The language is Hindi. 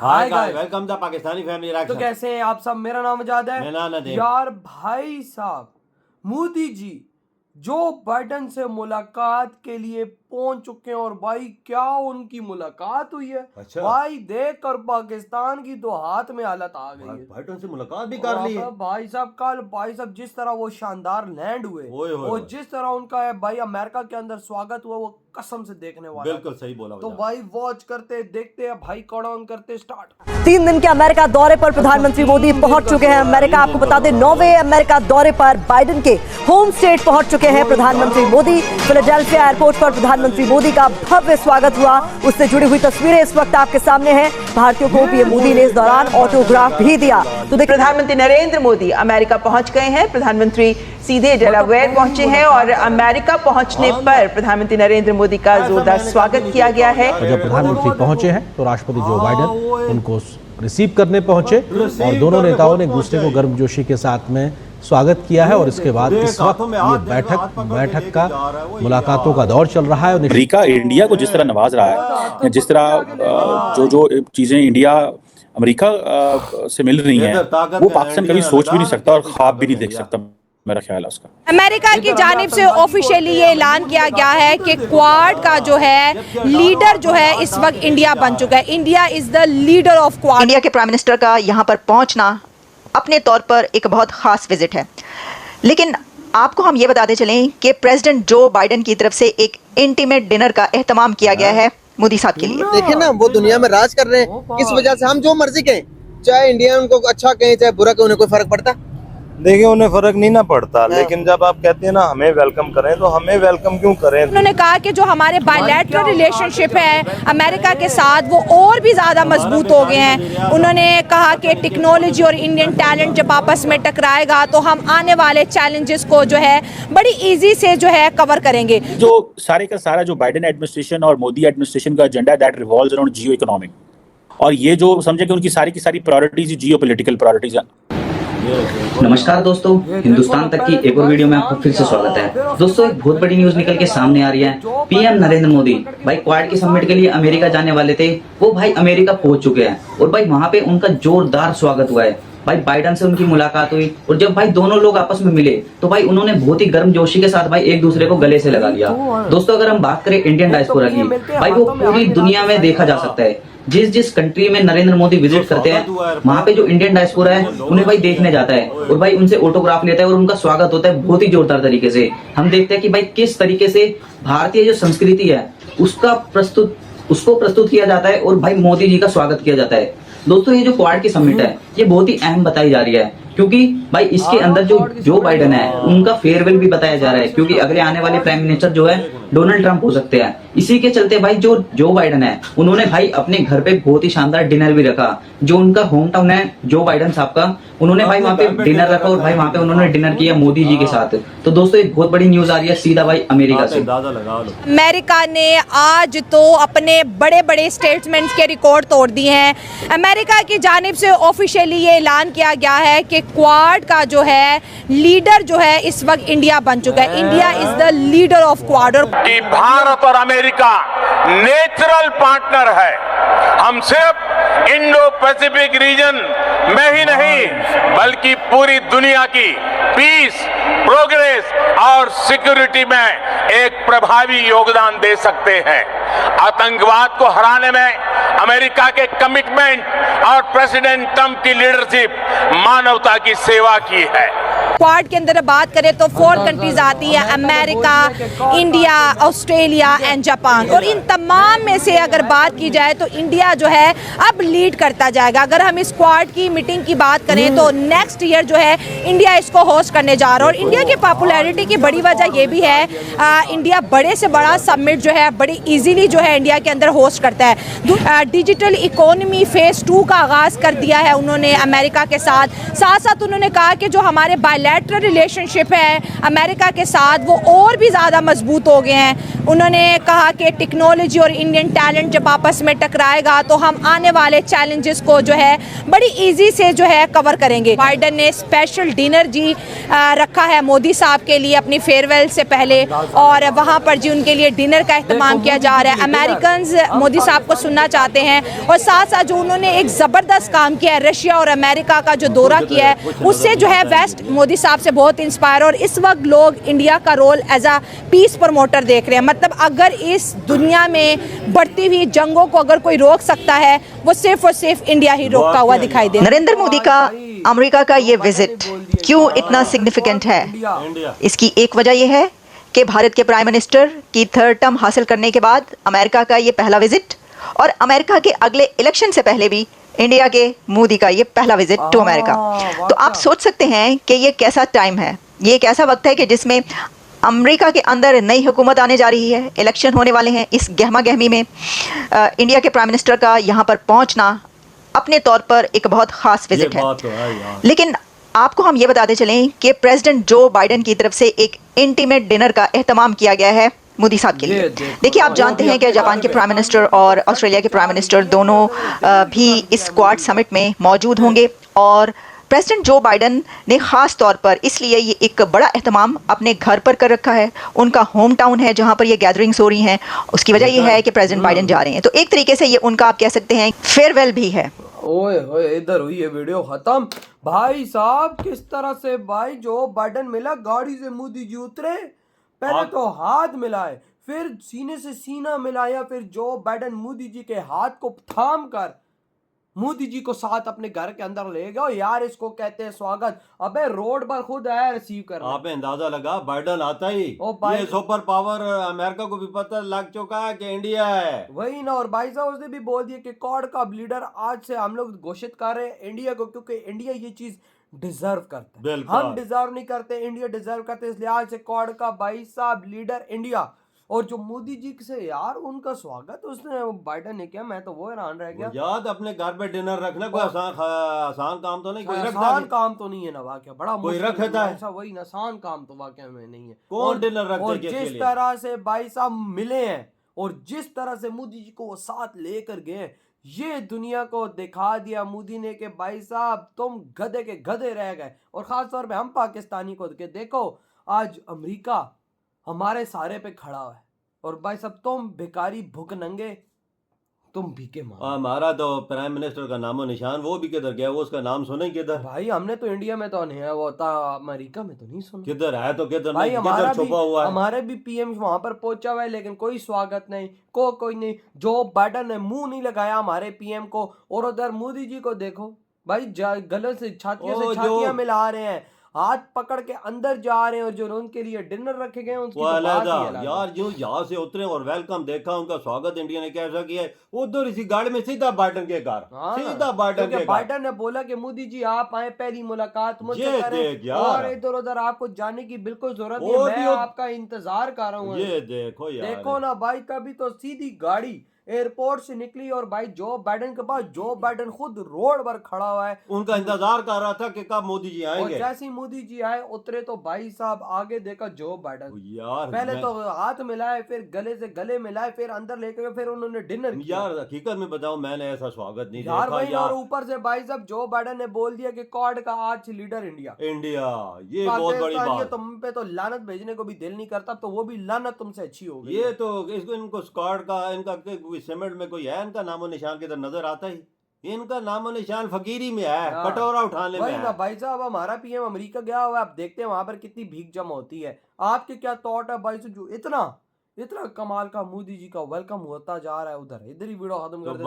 Hi guys, welcome the Pakistani family reaction. तो कैसे हैं आप सब? मेरा नाम आजाद है। मेरा नाम नदीम। यार भाई साहब, मोदी जी जो बाइडन से मुलाकात के लिए पहुंच चुके हैं और भाई क्या उनकी मुलाकात हुई है। अच्छा। भाई देख कर पाकिस्तान की तो हाथ में हालत आ गई है। बाइडन से मुलाकात भी कर ली है भाई साहब। कल भाई साहब जिस तरह वो शानदार लैंड हुए और जिस तरह उनका है भाई अमेरिका के अंदर स्वागत हुआ, वो कसम से देखने वाला। बिल्कुल सही बोला। तो भाई वॉच करते देखते हैं भाई, कौन करते स्टार्ट। 3 दिन के अमेरिका दौरे पर प्रधानमंत्री मोदी पहुंच चुके हैं अमेरिका। आपको बता दें 9वें अमेरिका दौरे पर बाइडेन के होम स्टेट पहुंच चुके हैं प्रधानमंत्री मोदी। फिलाडेल्फिया एयरपोर्ट पर प्रधानमंत्री मोदी का भव्य स्वागत हुआ, उससे जुड़ी हुई तस्वीरें इस वक्त आपके सामने हैं। भारतीयों को पीएम मोदी ने इस दौरान ऑटोग्राफ भी दिया। तो देखिए, प्रधानमंत्री नरेंद्र मोदी अमेरिका पहुंच गए हैं। प्रधानमंत्री सीधे डेलावेयर पहुंचे हैं और अमेरिका पहुंचने पर प्रधानमंत्री नरेंद्र मोदी का जोरदार स्वागत किया गया है। और जब प्रधानमंत्री पहुंचे हैं तो राष्ट्रपति जो बाइडेन उनको रिसीव करने पहुंचे और दोनों नेताओं ने एक दूसरे को गर्मजोशी के साथ में स्वागत किया है। और इसके बाद इस वक्त ये बैठक का मुलाकातों का दौर चल रहा है। अमेरिका इंडिया को जिस तरह नवाज रहा है, जिस तरह जो चीजें इंडिया अमेरिका से मिल रही हैं, वो पाकिस्तान कभी सोच भी नहीं सकता और ख्वाब भी नहीं देख सकता, मेरा ख्याल है उसका। अमेरिका की जानिब से ऑफिशियली ये ऐलान किया गया है कि क्वाड का जो है लीडर जो है इस वक्त इंडिया बन चुका है। India is the leader of quad. India के प्राइम मिनिस्टर का यहाँ पर पहुंचना अपने तौर पर एक बहुत खास विजिट है, लेकिन आपको हम ये बताते चलें कि प्रेसिडेंट जो बाइडेन की तरफ से एक इंटीमेट डिनर का एहतमाम किया गया है मोदी साहब के लिए। देखिए ना, वो दुनिया में राज कर रहे हैं, किस वजह से हम जो मर्जी कहें, चाहे इंडिया उनको अच्छा कहें चाहे बुरा कहें, उन्हें कोई फर्क पड़ता? देखिए उन्हें फर्क नहीं ना पड़ता, लेकिन जब आप कहते हैं ना हमें वेलकम करें, तो हमें वेलकम क्यों करें? उन्होंने कहा कि जो हमारे बायलैटरल रिलेशनशिप है अमेरिका के साथ वो और भी ज्यादा मजबूत हो गए हैं। उन्होंने कहा कि टेक्नोलॉजी और इंडियन टैलेंट जब आपस में टकराएगा तो हम आने वाले चैलेंजेस को जो है बड़ी इजी से जो है कवर करेंगे। जो सारे का सारा जो बाइडेन एडमिनिस्ट्रेशन और मोदी एडमिनिस्ट्रेशन का agenda that revolves around Jio economic, और ये जो समझे कि उनकी सारी की सारी प्रायोरिटीज जियो पॉलिटिकल प्रायोरिटीज हैं। नमस्कार दोस्तों, हिंदुस्तान तक की एक और वीडियो में आपका फिर से स्वागत है। दोस्तों, एक बहुत बड़ी न्यूज निकल के सामने आ रही है। पीएम नरेंद्र मोदी भाई क्वाड की समिट के लिए अमेरिका जाने वाले थे, वो भाई अमेरिका पहुंच चुके हैं और भाई वहां पे उनका जोरदार स्वागत हुआ है। भाई बाइडेन से उनकी मुलाकात हुई और जब भाई दोनों लोग आपस में मिले तो भाई उन्होंने बहुत ही गर्मजोशी के साथ भाई एक दूसरे को गले से लगा लिया। दोस्तों, अगर हम बात करें इंडियन डायस्पोरा की, भाई वो पूरी दुनिया में देखा जा सकता है। जिस कंट्री में नरेंद्र मोदी विजिट करते हैं वहाँ पे जो इंडियन डायस्पोरा है उन्हें भाई देखने जाता है और भाई उनसे ऑटोग्राफ लेता है और उनका स्वागत होता है बहुत ही जोरदार तरीके से। हम देखते हैं कि भाई किस तरीके से भारतीय जो संस्कृति है उसको प्रस्तुत किया जाता है और भाई मोदी जी का स्वागत किया जाता है। दोस्तों, ये जो क्वाड की समिट है ये बहुत ही अहम बताई जा रही है, क्योंकि भाई इसके अंदर जो बाइडेन है उनका फेयरवेल भी बताया जा रहा है, क्योंकि अगले आने वाले प्राइम मिनिस्टर जो है डोनाल्ड ट्रंप हो सकते हैं। इसी के चलते भाई जो बाइडेन है उन्होंने भाई अपने घर पे बहुत ही शानदार डिनर भी रखा। जो उनका होम टाउन है जो बाइडेन साहब का, उन्होंने भाई वहाँ पे डिनर रखा और भाई वहाँ पे उन्होंने डिनर किया मोदी जी के साथ। तो दोस्तों, एक बहुत बड़ी न्यूज आ रही है सीधा भाई अमेरिका से। अमेरिका ने आज तो अपने बड़े बड़े स्टेटमेंट्स के रिकॉर्ड तोड़ दिए हैं। अमेरिका की जानिब से ऑफिशियली ये ऐलान किया गया है कि क्वाड का जो है लीडर जो है इस वक्त इंडिया बन चुका है। India is the leader of quad. और भारत और अमेरिका नेचुरल पार्टनर है। हम सिर्फ इंडो पैसिफिक रीजन में ही नहीं बल्कि पूरी दुनिया की पीस, प्रोग्रेस और सिक्योरिटी में एक प्रभावी योगदान दे सकते हैं। आतंकवाद को हराने में अमेरिका के कमिटमेंट और प्रेसिडेंट ट्रंप की लीडरशिप मानवता की सेवा की है। क्वाड के अंदर बात करें तो 4 कंट्रीज आती है, America, India, Australia and Japan. और इन तमाम में से अगर बात की जाए तो इंडिया जो है अब लीड करता जाएगा। अगर हम इस क्वाड की मीटिंग की बात करें तो नेक्स्ट ईयर जो है इंडिया इसको होस्ट करने जा रहा है। और इंडिया की पॉपुलैरिटी की बड़ी वजह ये भी है, इंडिया बड़े से बड़ा समिट जो है बड़ी इजीली जो है इंडिया के अंदर होस्ट करता है। डिजिटल इकोनॉमी फेज 2 का आगाज कर दिया है उन्होंने अमेरिका के साथ साथ उन्होंने कहा कि जो हमारे बायलैटरल रिलेशनशिप है अमेरिका के साथ वो और भी ज़्यादा मजबूत हो गए हैं। उन्होंने कहा कि टेक्नोलॉजी और इंडियन टैलेंट जब आपस में टकराएगा तो हम आने वाले चैलेंजेस को जो है बड़ी इजी से जो है कवर करेंगे। बाइडन ने स्पेशल डिनर जी रखा है मोदी साहब के लिए अपनी फेयरवेल से पहले, और वहाँ पर जी उनके लिए डिनर का एहतमाम किया जा रहा है। अमेरिकन्स मोदी साहब को सुनना चाहते हैं, और साथ साथ जो उन्होंने एक ज़बरदस्त काम किया है, रशिया और अमेरिका का जो दौरा किया है उससे जो है वेस्ट मोदी साहब से बहुत इंस्पायर। और इस वक्त लोग इंडिया का role as a peace promoter देख रहे हैं। मतलब अगर इस दुनिया में बढ़ती हुई जंगों को अगर कोई रोक सकता है वो सिर्फ और सिर्फ इंडिया ही रोकता हुआ दिखाई दे। नरेंद्र मोदी का अमेरिका का ये विजिट क्यों इतना सिग्निफिकेंट है? इसकी एक वजह यह है कि भारत के प्राइम मिनिस्टर की थर्ड टर्म हासिल करने के बाद अमेरिका का ये पहला विजिट, और अमेरिका के अगले इलेक्शन से पहले भी इंडिया के मोदी का ये पहला विजिट टू अमेरिका। तो आप सोच सकते हैं कि ये कैसा टाइम है, ये एक ऐसा वक्त है कि जिसमें अमेरिका के अंदर नई हुकूमत आने जा रही है, इलेक्शन होने वाले हैं। इस गहमा गहमी में इंडिया के प्राइम मिनिस्टर का यहाँ पर पहुँचना अपने तौर पर एक बहुत ख़ास विजिट है। लेकिन आपको हम ये बताते चलें कि प्रेसिडेंट जो बाइडन की तरफ से एक इंटीमेट डिनर का एहतमाम किया गया है मोदी साहब के लिए। देखिए, आप जानते हैं कि जापान के प्राइम मिनिस्टर और ऑस्ट्रेलिया के प्राइम मिनिस्टर दोनों भी इस क्वाड समिट में मौजूद होंगे, और प्रेसिडेंट जो बाइडन ने ख़ास तौर पर इसलिए ये एक बड़ा एहतमाम अपने घर पर कर रखा है। उनका होम टाउन है जहाँ पर ये गैदरिंग्स हो रही हैं। उसकी वजह ये है कि प्रेसिडेंट बाइडन जा रहे हैं, तो एक तरीके से ये उनका आप कह सकते हैं फेयरवेल भी है। ओए होए, इधर हुई है वीडियो खत्म। भाई साहब किस तरह से भाई जो बाइडन मिला, गाड़ी से मोदी जी उतरे, पहले तो हाथ मिलाए, फिर सीने से सीना मिलाया, फिर जो बाइडन मोदी जी के हाथ को थाम कर मोदी जी को साथ अपने घर के अंदर ले गया। यार इसको कहते हैं स्वागत। अबे रोड पर खुद आया रिसीव कर। आपने अंदाजा लगा बाइडन आता ही ये सुपर पावर अमेरिका को भी पता लग चुका है कि इंडिया है। वही ना, और भाई साहब उसने भी बोल दिया कि क्वाड का लीडर आज से हम लोग घोषित कर रहे हैं इंडिया को, क्योंकि इंडिया ये चीज डिजर्व करता है। हम डिजर्व नहीं करते, इंडिया डिजर्व करते, इसलिए आज से क्वाड का भाई साहब लीडर इंडिया। और जो मोदी जी से यार उनका स्वागत उसने बाइडन ने किया, मैं तो वो हैरान रह गया। याद अपने घर पे डिनर रखना कोई आसान काम तो नहीं, कोई आसान काम तो नहीं है ना, वाकया बड़ा कोई रखता है, ऐसा वही ना, आसान काम तो वाकया में नहीं है। कौन डिनर रखता है? और जिस तरह से भाई साहब मिले हैं और जिस तरह से मोदी जी को वो साथ लेकर गए, ये दुनिया को दिखा दिया मोदी ने कि भाई साहब तुम गधे के गधे रह गए। और खास तौर पे हम पाकिस्तानी को देखो, आज अमेरिका हमारे सारे पे खड़ा है, और भाई साहब तुम भिखारी भूख नंगे, तुम भीखे मांगो। हमारा तो प्राइम मिनिस्टर का नामो निशान वो भी किधर गया, वो उसका नाम सुने किधर? भाई हमने तो इंडिया में तो नहीं है, वो था अमेरिका में तो नहीं सुना। किधर है तो किधर भाई, किधर छुपा हुआ है? हमारे भी पीएम वहां पर पहुंचा हुआ है, लेकिन कोई स्वागत नहीं, कोई नहीं। जो बाइडन ने मुंह नहीं लगाया हमारे पीएम को, और उधर मोदी जी को देखो भाई गले से छातियां मिला रहे हैं, हाथ पकड़ के अंदर जा रहे हैं, और जो उनके लिए डिनर रखे गए उनकी तो बात ही अलग है। यार जो यहाँ से उतरे और वेलकम देखा, उनका स्वागत इंडिया ने कैसा किया है, उधर इसी गाड़ी में सीधा बाइडन के घर, सीधा बाइडन के घर। बाइडन ने बोला कि मोदी जी आप आए, पहली मुलाकात मुझसे करें, और इधर उधर आपको जाने की बिल्कुल जरूरत नहीं, मैं आपका इंतजार कर रहा हूँ। ये देखो यार, देखो ना भाई, कभी तो सीधी गाड़ी एयरपोर्ट से निकली और भाई जो बाइडन के पास, जो बाइडन खुद रोड पर खड़ा हुआ है, उनका इंतजार कर रहा था कि कब मोदी जी आएंगे। और जैसे ही मोदी जी आए उतरे तो भाई साहब आगे देखा जो बाइडन, यार पहले तो हाथ मिलाए, फिर गले से गले मिलाए, फिर अंदर लेके गए, फिर उन्होंने डिनर किया। यार हकीकत में बताऊं, मैंने ऐसा स्वागत नहीं यार देखा यार। और ऊपर से भाई साहब जो बाइडन ने बोल दिया कि क्वाड का आज लीडर इंडिया, ये बहुत बड़ी बात। तुम पे तो लानत भेजने को भी दिल नहीं करता, तो वो भी लानत तुमसे अच्छी हो गई। ये तो इसको इनको स्क्वाड का, इनका समिट में कोई है इनका नामो निशान किधर नजर आता ही? इनका नामो निशान फकीरी में है, कटोरा उठाने में है। भाई साहब हमारा पीएम अमेरिका गया हुआ है, आप देखते हैं वहां पर कितनी भीख जमा होती है। आपके क्या थॉट है भाई साहब, जो इतना कमाल का मोदी जी का वेलकम होता जा रहा है उधर? इधर ही वीडियो खत्म कर दे।